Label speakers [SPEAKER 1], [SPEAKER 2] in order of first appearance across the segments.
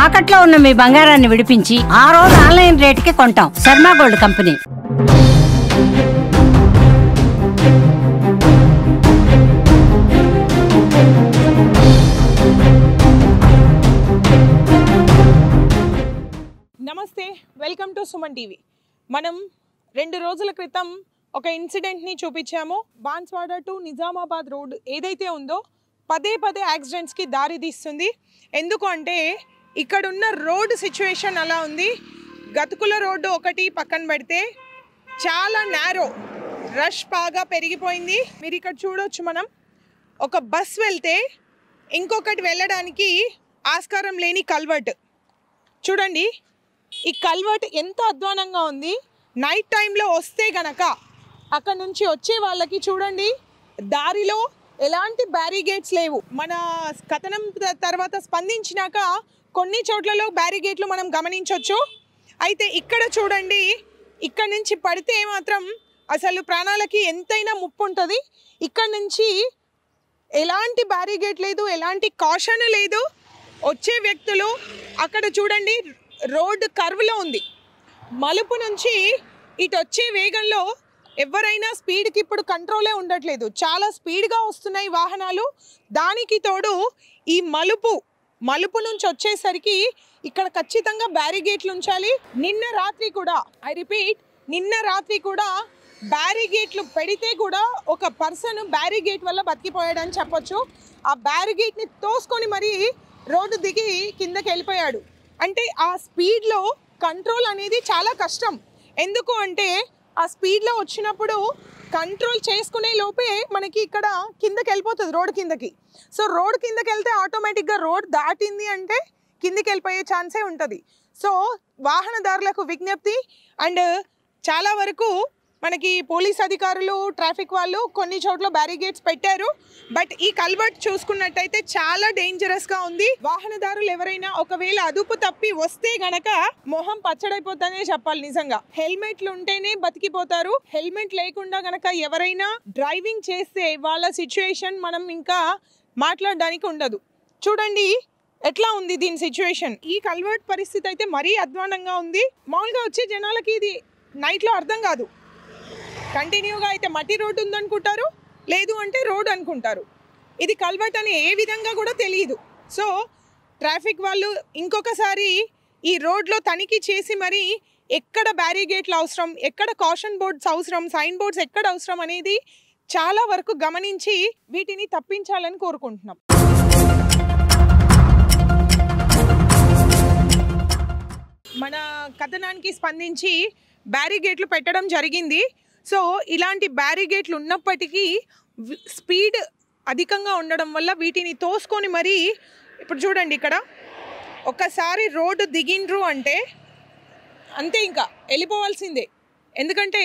[SPEAKER 1] తాకట్లో ఉన్న మీ బంగారాన్ని విడిపించి ఆ రోజు ఆన్లైన్ రేటుకి కొంటాం. Sharma gold company.
[SPEAKER 2] నమస్తే, వెల్కమ్ టు సుమన్ టీవీ. మనం 2 రోజుల క్రితం ఒక ఇన్సిడెంట్ని చూపించాము. బాన్స్వాడ టు నిజామాబాద్ రోడ్ ఏదైతే ఉందో పదే యాక్సిడెంట్స్కి దారి తీస్తుంది. ఎందుకు అంటే ఇక్కడున్న రోడ్ సిచ్యువేషన్ అలా ఉంది. గతుకుల రోడ్డు ఒకటి పక్కన పెడితే చాలా నేరో, రష్ బాగా పెరిగిపోయింది. మీరు ఇక్కడ చూడొచ్చు, మనం ఒక బస్ వెళ్తే ఇంకొకటి వెళ్ళడానికి ఆస్కారం లేని కల్వర్ట్ చూడండి. ఈ కల్వర్ట్ ఎంత అధ్వానంగా ఉంది. నైట్ టైంలో వస్తే గనక అక్కడ నుంచి వచ్చే వాళ్ళకి చూడండి, దారిలో ఎలాంటి బ్యారిగేట్స్ లేవు. మన కథనం తర్వాత స్పందించినాక కొన్ని చోట్లలో బ్యారిగేట్లు మనం గమనించవచ్చు. అయితే ఇక్కడ చూడండి, ఇక్కడ నుంచి పడితే మాత్రం అసలు ప్రాణాలకి ఎంతైనా ముప్పు ఉంటుంది. ఇక్కడ నుంచి ఎలాంటి బ్యారిగేట్ లేదు, ఎలాంటి కాషన్ లేదు. వచ్చే వ్యక్తులు అక్కడ చూడండి, రోడ్డు కర్వ్లో ఉంది. మలుపు నుంచి ఇటు వచ్చే వేగంలో ఎవరైనా స్పీడ్కి ఇప్పుడు కంట్రోలే ఉండట్లేదు. చాలా స్పీడ్గా వస్తున్నాయి వాహనాలు. దానికి తోడు ఈ మలుపు నుంచి వచ్చేసరికి ఇక్కడ ఖచ్చితంగా బ్యారిగేట్లు ఉంచాలి. నిన్న రాత్రి కూడా, ఐ రిపీట్, నిన్న రాత్రి కూడా బ్యారిగేట్లు పెడితే కూడా ఒక పర్సన్ బ్యారిగేట్ వల్ల బతికిపోయాడని చెప్పొచ్చు. ఆ బ్యారిగేట్ని తోసుకొని మరీ రోడ్డు దిగి కిందకి వెళ్ళిపోయాడు. అంటే ఆ స్పీడ్లో కంట్రోల్ అనేది చాలా కష్టం. ఎందుకు అంటే ఆ స్పీడ్లో వచ్చినప్పుడు కంట్రోల్ చేసుకునే లోపే మనకి ఇక్కడ కిందకి వెళ్ళిపోతుంది, రోడ్ కిందకి. సో రోడ్ కిందకి వెళ్తే ఆటోమేటిక్గా రోడ్ దాటింది అంటే కిందకి వెళ్ళిపోయే ఛాన్సే ఉంటుంది. సో వాహనదారులకు విజ్ఞప్తి. అండ్ చాలా వరకు మనకి పోలీస్ అధికారులు, ట్రాఫిక్ వాళ్ళు కొన్ని చోట్ల బ్యారిగేట్స్ పెట్టారు. బట్ ఈ కల్వర్ట్ చూసుకున్నట్టయితే చాలా డేంజరస్గా ఉంది. వాహనదారులు ఎవరైనా ఒకవేళ అదుపు తప్పి వస్తే గనక మొహం పచ్చడైపోతానే చెప్పాలి. నిజంగా హెల్మెట్లు ఉంటేనే బతికిపోతారు. హెల్మెట్ లేకుండా గనక ఎవరైనా డ్రైవింగ్ చేస్తే వాళ్ళ సిచ్యువేషన్ మనం ఇంకా మాట్లాడడానికి ఉండదు. చూడండి ఎట్లా ఉంది దీని సిచ్యువేషన్. ఈ కల్వర్ట్ పరిస్థితి అయితే మరీ అధ్వానంగా ఉంది. మామూలుగా వచ్చే జనాలకి ఇది నైట్లో అర్థం కాదు. కంటిన్యూగా అయితే మట్టి రోడ్డు ఉందనుకుంటారు, లేదు అంటే రోడ్ అనుకుంటారు. ఇది కల్వర్ట్ అని ఏ విధంగా కూడా తెలియదు. సో ట్రాఫిక్ వాళ్ళు ఇంకొకసారి ఈ రోడ్లో తనిఖీ చేసి మరి ఎక్కడ బ్యారిగేట్లు అవసరం, ఎక్కడ కాషన్ బోర్డ్స్ అవసరం, సైన్ బోర్డ్స్ ఎక్కడ అవసరం అనేది చాలా వరకు గమనించి వీటిని తప్పించాలని కోరుకుంటున్నాం. మన కథనానికి స్పందించి బ్యారిగేట్లు పెట్టడం జరిగింది. సో ఇలాంటి బ్యారిగేట్లు ఉన్నప్పటికీ స్పీడ్ అధికంగా ఉండడం వల్ల వీటిని తోసుకొని మరీ ఇప్పుడు చూడండి, ఇక్కడ ఒకసారి రోడ్డు దిగిండ్రు అంటే అంతే, ఇంకా వెళ్ళిపోవాల్సిందే. ఎందుకంటే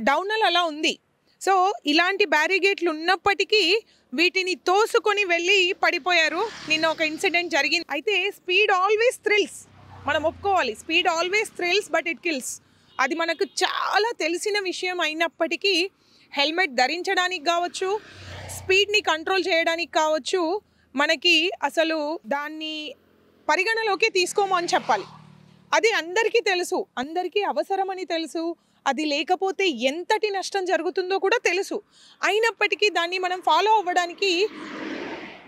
[SPEAKER 2] డౌనల్ అలా ఉంది. సో ఇలాంటి బ్యారిగేట్లు ఉన్నప్పటికీ వీటిని తోసుకొని వెళ్ళి పడిపోయారు. నిన్న ఒక ఇన్సిడెంట్ జరిగింది. అయితే స్పీడ్ ఆల్వేస్ థ్రిల్స్, మనం ఒప్పుకోవాలి. Speed always thrills but it kills. అది మనకు చాలా తెలిసిన విషయం అయినప్పటికీ హెల్మెట్ ధరించడానికి కావచ్చు, స్పీడ్ని కంట్రోల్ చేయడానికి కావచ్చు, మనకి అసలు దాన్ని పరిగణలోకి తీసుకోము అని చెప్పాలి. అది అందరికీ తెలుసు, అందరికీ అవసరమని తెలుసు. అది లేకపోతే ఎంతటి నష్టం జరుగుతుందో కూడా తెలుసు. అయినప్పటికీ దాన్ని మనం ఫాలో అవ్వడానికి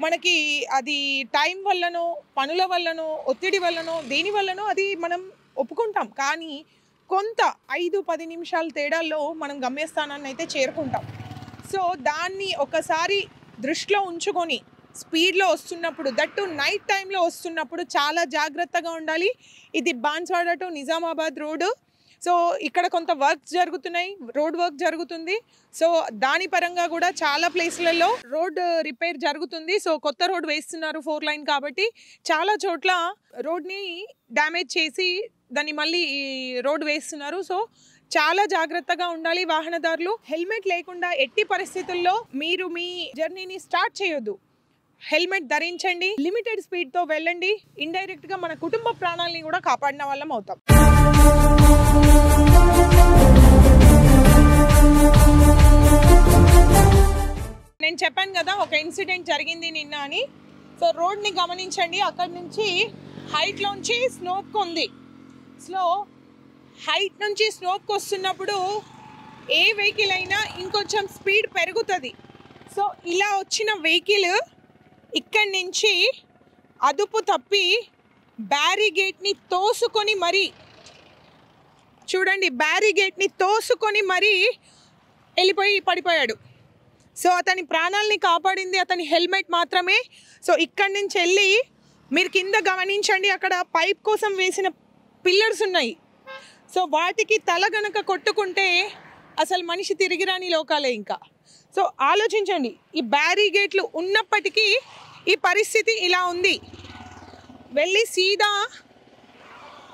[SPEAKER 2] మనకి అది టైం వల్లనో, పనుల వల్లనో, ఒత్తిడి వల్లనో, దేని వల్లనో అది మనం ఒప్పుకుంటాం. కానీ కొంత 5-10 నిమిషాల తేడాల్లో మనం గమ్యస్థానాన్ని అయితే చేరుకుంటాం. సో దాన్ని ఒకసారి దృష్టిలో ఉంచుకొని స్పీడ్లో వస్తున్నప్పుడు, దట్టు నైట్ టైంలో వస్తున్నప్పుడు చాలా జాగ్రత్తగా ఉండాలి. ఇది Banswada to Nizamabad road. So ఇక్కడ కొంత వర్క్స్ జరుగుతున్నాయి, రోడ్ వర్క్ జరుగుతుంది. సో దాని పరంగా కూడా చాలా ప్లేస్లలో రోడ్ రిపేర్ జరుగుతుంది. సో కొత్త రోడ్ వేస్తున్నారు, 4 లైన్ కాబట్టి చాలా చోట్ల రోడ్ని డ్యామేజ్ చేసి దాన్ని మళ్ళీ రోడ్ వేస్తున్నారు. సో చాలా జాగ్రత్తగా ఉండాలి వాహనదారులు. హెల్మెట్ లేకుండా ఎట్టి పరిస్థితుల్లో మీరు మీ జర్నీని స్టార్ట్ చేయొద్దు. హెల్మెట్ ధరించండి, లిమిటెడ్ స్పీడ్తో వెళ్ళండి. ఇండైరెక్ట్గా మన కుటుంబ ప్రాణాలని కూడా కాపాడిన వాళ్ళం అవుతాం. నేను చెప్పాను కదా ఒక ఇన్సిడెంట్ జరిగింది నిన్న అని. సో రోడ్ని గమనించండి, అక్కడి నుంచి హైట్లోంచి స్నోప్కి ఉంది. హైట్ నుంచి స్నోప్కి వస్తున్నప్పుడు ఏ వెహికల్ అయినా ఇంకొంచెం స్పీడ్ పెరుగుతుంది. సో ఇలా వచ్చిన వెహికల్ ఇక్కడి నుంచి అదుపు తప్పి బ్యారిగేట్ని తోసుకొని మరీ, చూడండి, బ్యారిగేట్ని తోసుకొని మరీ వెళ్ళిపోయి పడిపోయాడు. సో అతని ప్రాణాలని కాపాడింది అతని హెల్మెట్ మాత్రమే. సో ఇక్కడి నుంచి వెళ్ళి మీరు కింద గమనించండి, అక్కడ పైప్ కోసం వేసిన పిల్లర్స్ ఉన్నాయి. సో వాటికి తల గనక కొట్టుకుంటే అసలు మనిషి తిరిగిరాని లోకాలే ఇంకా. సో ఆలోచించండి, ఈ బ్యారిగేట్లు ఉన్నప్పటికీ ఈ పరిస్థితి ఇలా ఉంది. వెళ్ళి సీదా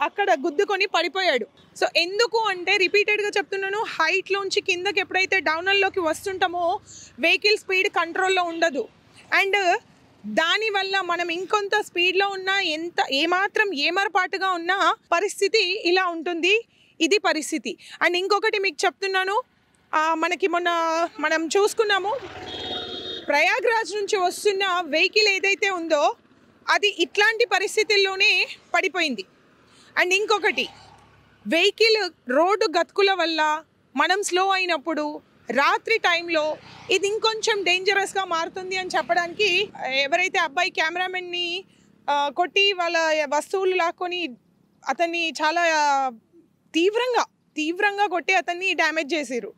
[SPEAKER 2] అక్కడ గుద్దుకొని పడిపోయాడు. సో ఎందుకు అంటే రిపీటెడ్గా చెప్తున్నాను, హైట్లోంచి కిందకి ఎప్పుడైతే డౌనల్లోకి వస్తుంటామో వెహికల్ స్పీడ్ కంట్రోల్లో ఉండదు. అండ్ దానివల్ల మనం ఇంకొంత స్పీడ్లో ఉన్నా, ఏమాత్రం ఏమరపాటుగా ఉన్నా పరిస్థితి ఇలా ఉంటుంది. ఇది పరిస్థితి. అండ్ ఇంకొకటి మీకు చెప్తున్నాను, మనకి మొన్న మనం చూసుకున్నాము, ప్రయాగ్రాజ్ నుంచి వస్తున్న వెహికల్ ఏదైతే ఉందో అది ఇట్లాంటి పరిస్థితుల్లోనే పడిపోయింది. అండ్ ఇంకొకటి, వెహికల్ రోడ్డు గతుకుల వల్ల మనం స్లో అయినప్పుడు రాత్రి టైంలో ఇది ఇంకొంచెం డేంజరస్గా మారుతుంది అని చెప్పడానికి, ఎవరైతే అబ్బాయి కెమెరామెన్ని కొట్టి వాళ్ళ వస్తువులు లాక్కొని అతన్ని చాలా తీవ్రంగా కొట్టి అతన్ని డ్యామేజ్ చేసారు.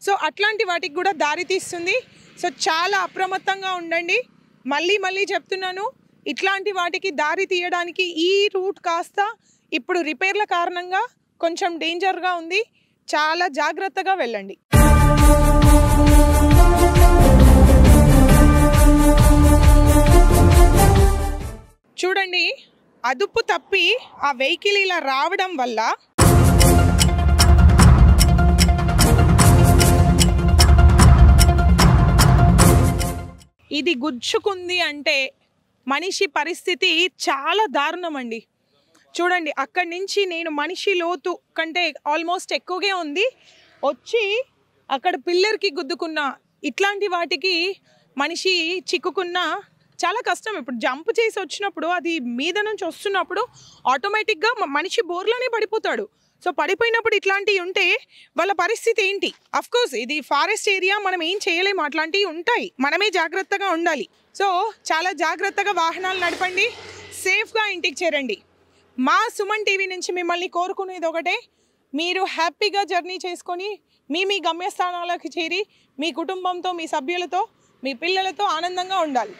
[SPEAKER 2] సో అట్లాంటి వాటికి కూడా దారి తీస్తుంది. సో చాలా అప్రమత్తంగా ఉండండి. మళ్ళీ చెప్తున్నాను, ఇట్లాంటి వాటికి దారి తీయడానికి ఈ రూట్ కాస్త ఇప్పుడు రిపేర్ల కారణంగా కొంచెం డేంజర్గా ఉంది. చాలా జాగ్రత్తగా వెళ్ళండి. చూడండి, అదుపు తప్పి ఆ వెహికల్ ఇలా రావడం వల్ల ఇది గుచ్చుకుంది అంటే మనిషి పరిస్థితి చాలా దారుణం అండి. చూడండి, అక్కడి నుంచి నేను మనిషి లోతు కంటే ఆల్మోస్ట్ ఎక్కువగా ఉంది, వచ్చి అక్కడ పిల్లర్కి గుద్దుకున్నా. ఇట్లాంటి వాటికి మనిషి చిక్కుకున్నా చాలా కష్టం. ఇప్పుడు జంప్ చేసి వచ్చినప్పుడు అది మీద నుంచి వస్తున్నప్పుడు ఆటోమేటిక్గా మనిషి బోర్లోనే పడిపోతాడు. సో పడిపోయినప్పుడు ఇట్లాంటివి ఉంటే వాళ్ళ పరిస్థితి ఏంటి? అఫ్కోర్స్ ఇది ఫారెస్ట్ ఏరియా, మనం ఏం చేయలేము, అట్లాంటివి ఉంటాయి, మనమే జాగ్రత్తగా ఉండాలి. సో చాలా జాగ్రత్తగా వాహనాలు నడపండి, సేఫ్గా ఇంటికి చేరండి. మా సుమన్ టీవీ నుంచి మిమ్మల్ని కోరుకునేది ఒకటే, మీరు హ్యాపీగా జర్నీ చేసుకొని మీ గమ్యస్థానాలకు చేరి మీ కుటుంబంతో, మీ సభ్యులతో, మీ పిల్లలతో ఆనందంగా ఉండాలి.